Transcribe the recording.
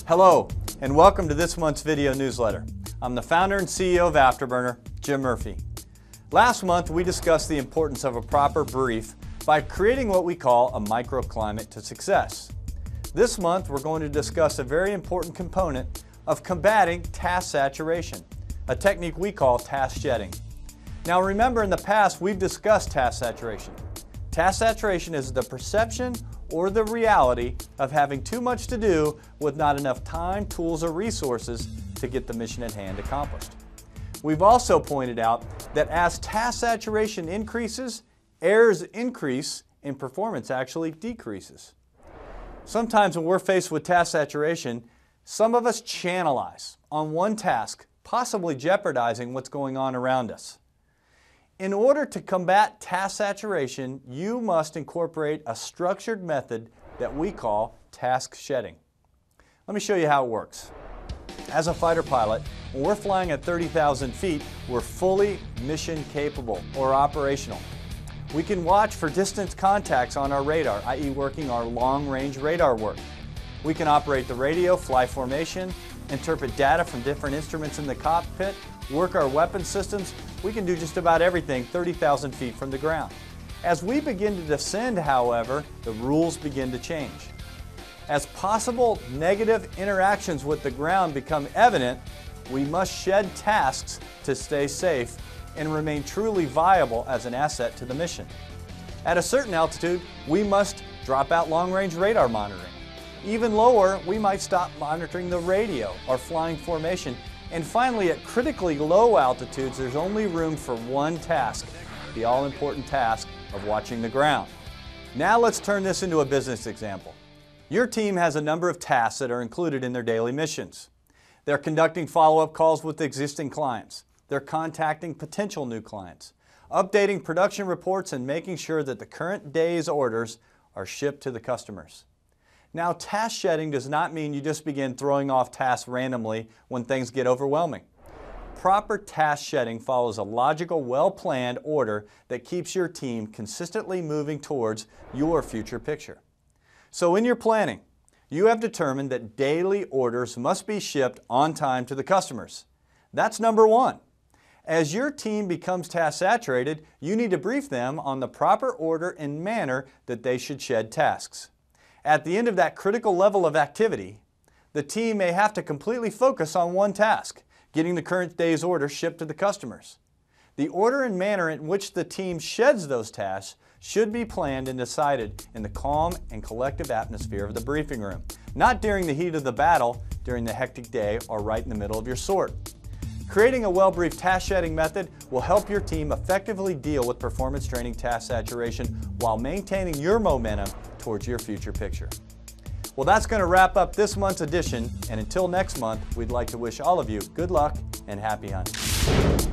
Hello, and welcome to this month's video newsletter. I'm the founder and CEO of Afterburner, Jim Murphy. Last month, we discussed the importance of a proper brief by creating what we call a microclimate to success. This month, we're going to discuss a very important component of combating task saturation, a technique we call task shedding. Now remember, in the past, we've discussed task saturation. Task saturation is the perception or the reality of having too much to do with not enough time, tools, or resources to get the mission at hand accomplished. We've also pointed out that as task saturation increases, errors increase and performance actually decreases. Sometimes when we're faced with task saturation, some of us channelize on one task, possibly jeopardizing what's going on around us. In order to combat task saturation, you must incorporate a structured method that we call task shedding. Let me show you how it works. As a fighter pilot, when we're flying at 30,000 feet, we're fully mission capable or operational. We can watch for distance contacts on our radar, i.e. working our long-range radar work. We can operate the radio, fly formation, interpret data from different instruments in the cockpit, work our weapon systems. We can do just about everything 30,000 feet from the ground. As we begin to descend, however, the rules begin to change. As possible negative interactions with the ground become evident, we must shed tasks to stay safe and remain truly viable as an asset to the mission. At a certain altitude, we must drop out long-range radar monitoring. Even lower, we might stop monitoring the radio or flying formation. And finally, at critically low altitudes, there's only room for one task, the all-important task of watching the ground. Now let's turn this into a business example. Your team has a number of tasks that are included in their daily missions. They're conducting follow-up calls with existing clients. They're contacting potential new clients, updating production reports, and making sure that the current day's orders are shipped to the customers. Now, task shedding does not mean you just begin throwing off tasks randomly when things get overwhelming. Proper task shedding follows a logical, well-planned order that keeps your team consistently moving towards your future picture. So in your planning, you have determined that daily orders must be shipped on time to the customers. That's number one. As your team becomes task saturated, you need to brief them on the proper order and manner that they should shed tasks. At the end of that critical level of activity, the team may have to completely focus on one task, getting the current day's order shipped to the customers. The order and manner in which the team sheds those tasks should be planned and decided in the calm and collective atmosphere of the briefing room, not during the heat of the battle, during the hectic day, or right in the middle of your sort. Creating a well-briefed task shedding method will help your team effectively deal with performance training task saturation while maintaining your momentum towards your future picture. Well, that's going to wrap up this month's edition, and until next month, we'd like to wish all of you good luck and happy hunting.